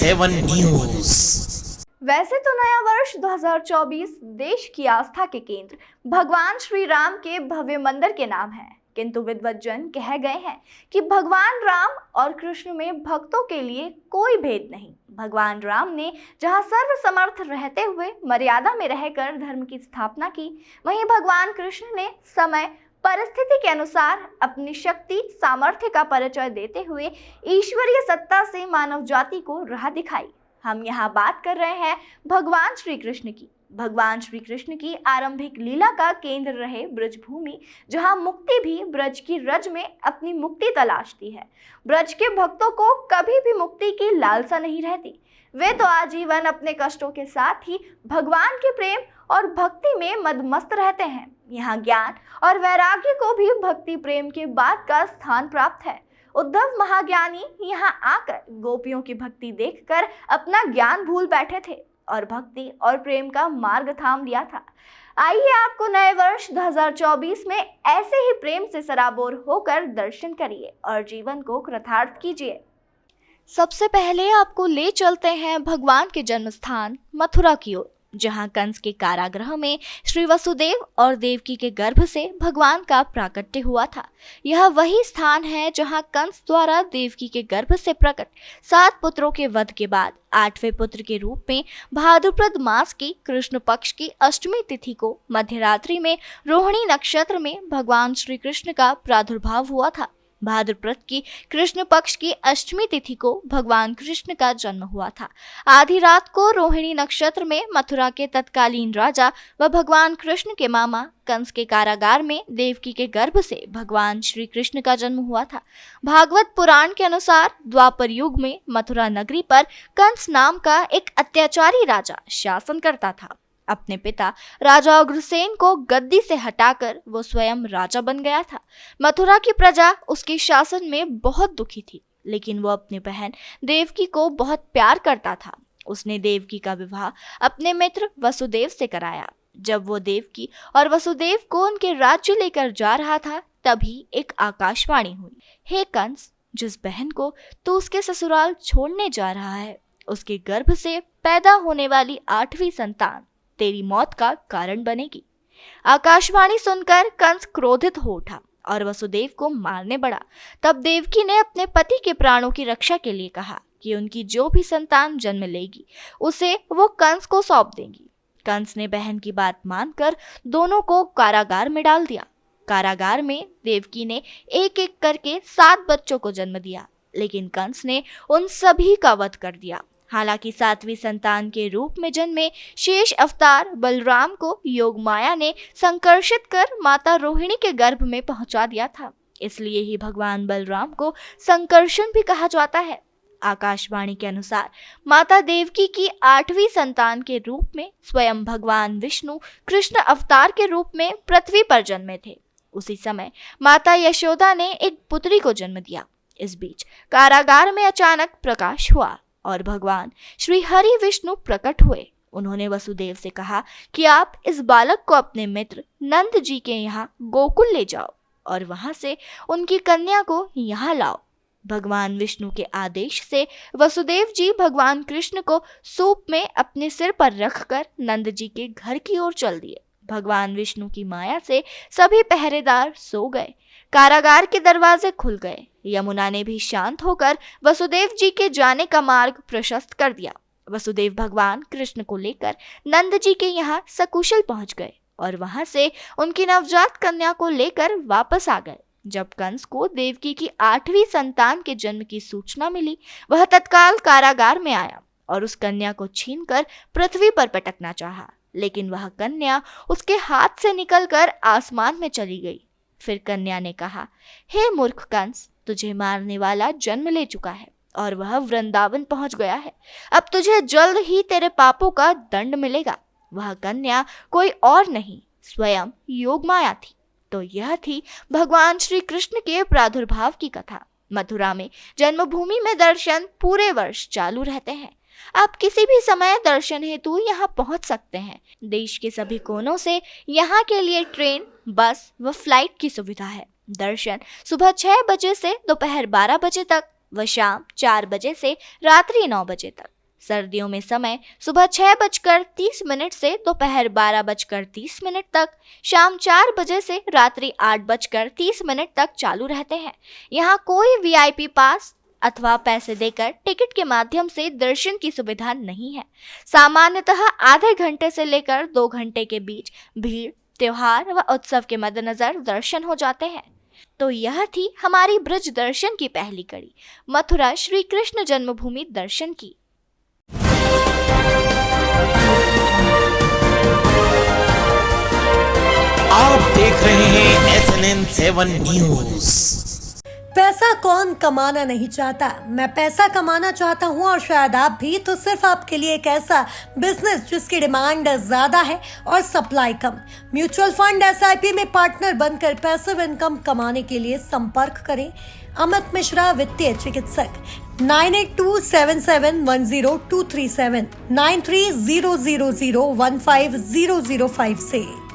7 news. वैसे तो नया वर्ष 2024 देश की आस्था के केंद्र भगवान श्री राम के भव्य मंदिर के नाम है, किंतु विद्वज्जन कह गए हैं कि भगवान राम और कृष्ण में भक्तों के लिए कोई भेद नहीं। भगवान राम ने जहां सर्वसमर्थ रहते हुए मर्यादा में रहकर धर्म की स्थापना की, वहीं भगवान कृष्ण ने समय परिस्थिति के अनुसार अपनी शक्ति सामर्थ्य का परिचय देते हुए ईश्वरीय सत्ता से मानव जाति को राह दिखाई। हम यहाँ बात कर रहे हैं भगवान श्री कृष्ण की। भगवान श्री कृष्ण की आरंभिक लीला का केंद्र रहे ब्रज भूमि, जहाँ मुक्ति भी ब्रज की रज में अपनी मुक्ति तलाशती है। ब्रज के भक्तों को कभी भी मुक्ति की लालसा नहीं रहती। वे तो आजीवन अपने कष्टों के साथ ही भगवान के प्रेम और भक्ति में मदमस्त रहते हैं। यहाँ ज्ञान और वैराग्य को भी भक्ति प्रेम के बाद का स्थान प्राप्त है। उद्धव महाज्ञानी यहाँ आकर गोपियों की भक्ति देखकर अपना ज्ञान भूल बैठे थे और भक्ति और प्रेम का मार्ग थाम लिया था। आइए आपको नए वर्ष 2024 में ऐसे ही प्रेम से सराबोर होकर दर्शन करिए और जीवन को कृतार्थ कीजिए। सबसे पहले आपको ले चलते हैं भगवान के जन्म स्थान मथुरा की ओर, जहाँ कंस के कारागृह में श्री वसुदेव और देवकी के गर्भ से भगवान का प्राकट्य हुआ था। यह वही स्थान है जहाँ कंस द्वारा देवकी के गर्भ से प्रकट 7 पुत्रों के वध के बाद 8वें पुत्र के रूप में भाद्रपद मास की कृष्ण पक्ष की अष्टमी तिथि को मध्यरात्रि में रोहिणी नक्षत्र में भगवान श्री कृष्ण का प्रादुर्भाव हुआ था। भाद्रपद की कृष्ण पक्ष की अष्टमी तिथि को भगवान कृष्ण का जन्म हुआ था। आधी रात को रोहिणी नक्षत्र में मथुरा के तत्कालीन राजा व भगवान कृष्ण के मामा कंस के कारागार में देवकी के गर्भ से भगवान श्री कृष्ण का जन्म हुआ था। भागवत पुराण के अनुसार द्वापर युग में मथुरा नगरी पर कंस नाम का एक अत्याचारी राजा शासन करता था। अपने पिता राजा अग्रसेन को गद्दी से हटाकर वो स्वयं राजा बन गया था। मथुरा की प्रजा उसके शासन में बहुत दुखी थी, लेकिन वो अपनी बहन देवकी को बहुत प्यार करता था। उसने देवकी का विवाह अपने मित्र वसुदेव से कराया। जब वो देवकी और वसुदेव को उनके राज्य लेकर जा रहा था, तभी एक आकाशवाणी हुई, हे कंस, जिस बहन को तू उसके ससुराल छोड़ने जा रहा है, उसके गर्भ से पैदा होने वाली 8वीं संतान तेरी मौत का कारण बनेगी। आकाशवाणी सुनकर कंस क्रोधित हो उठा और वसुदेव को मारने बढ़ा। तब देवकी ने अपने पति के प्राणों की रक्षा के लिए कहा कि उनकी जो भी संतान जन्म लेगी उसे वो कंस को सौंप देंगी। कंस ने बहन की बात मानकर दोनों को कारागार में डाल दिया। कारागार में देवकी ने एक एक करके 7 बच्चों को जन्म दिया, लेकिन कंस ने उन सभी का वध कर दिया। हालांकि 7वीं संतान के रूप में जन्मे शेष अवतार बलराम को योग माया ने संकर्षित कर माता रोहिणी के गर्भ में पहुंचा दिया था। इसलिए ही भगवान बलराम को संकर्षण भी कहा जाता है। आकाशवाणी के अनुसार माता देवकी की 8वीं संतान के रूप में स्वयं भगवान विष्णु कृष्ण अवतार के रूप में पृथ्वी पर जन्मे थे। उसी समय माता यशोदा ने एक पुत्री को जन्म दिया। इस बीच कारागार में अचानक प्रकाश हुआ और भगवान श्री हरि विष्णु प्रकट हुए। उन्होंने वसुदेव से कहा कि आप इस बालक को अपने मित्र नंद जी के यहाँ गोकुल ले जाओ और वहां से उनकी कन्या को यहाँ लाओ। भगवान विष्णु के आदेश से वसुदेव जी भगवान कृष्ण को सूप में अपने सिर पर रखकर नंद जी के घर की ओर चल दिए। भगवान विष्णु की माया से सभी पहरेदार सो गए। कारागार के दरवाजे खुल गए। यमुना ने भी शांत होकर वसुदेव जी के जाने का मार्ग प्रशस्त कर दिया। वसुदेव भगवान कृष्ण को लेकर नंद जी के यहाँ सकुशल पहुंच गए और वहां से उनकी नवजात कन्या को लेकर वापस आ गए। जब कंस को देवकी की 8वीं संतान के जन्म की सूचना मिली, वह तत्काल कारागार में आया और उस कन्या को छीनकर पृथ्वी पर पटकना चाहा, लेकिन वह कन्या उसके हाथ से निकलकर आसमान में चली गई। फिर कन्या ने कहा, हे मूर्ख कंस, तुझे मारने वाला जन्म ले चुका है और वह वृंदावन पहुंच गया है। अब तुझे जल्द ही तेरे पापों का दंड मिलेगा। वह कन्या कोई और नहीं, स्वयं योगमाया थी। तो यह थी भगवान श्री कृष्ण के प्रादुर्भाव की कथा। मथुरा में जन्मभूमि में दर्शन पूरे वर्ष चालू रहते हैं। आप किसी भी समय दर्शन हेतु यहाँ पहुँच सकते हैं। देश के सभी कोनों से यहाँ के लिए ट्रेन, बस व फ्लाइट की सुविधा है। दर्शन सुबह 6 बजे से दोपहर 12 बजे तक व शाम 4 बजे से रात्रि 9 बजे तक। सर्दियों में समय सुबह 6:30 से दोपहर 12:30 तक, शाम 4 बजे से रात्रि 8:30 तक चालू रहते हैं। यहाँ कोई वीआईपी पास अथवा पैसे देकर टिकट के माध्यम से दर्शन की सुविधा नहीं है। सामान्यतः आधे घंटे से लेकर 2 घंटे के बीच भीड़, त्योहार व उत्सव के मद्देनजर दर्शन हो जाते हैं। तो यह थी हमारी ब्रज दर्शन की पहली कड़ी, मथुरा श्री कृष्ण जन्मभूमि दर्शन की। आप देख रहे हैं SNN 7 न्यूज। पैसा कौन कमाना नहीं चाहता। मैं पैसा कमाना चाहता हूं और शायद आप भी। तो सिर्फ आपके लिए एक ऐसा बिजनेस जिसकी डिमांड ज्यादा है और सप्लाई कम। म्यूचुअल फंड SIP में पार्टनर बनकर पैसिव इनकम कमाने के लिए संपर्क करें अमित मिश्रा, वित्तीय चिकित्सक, 9827710237 9300015005 से।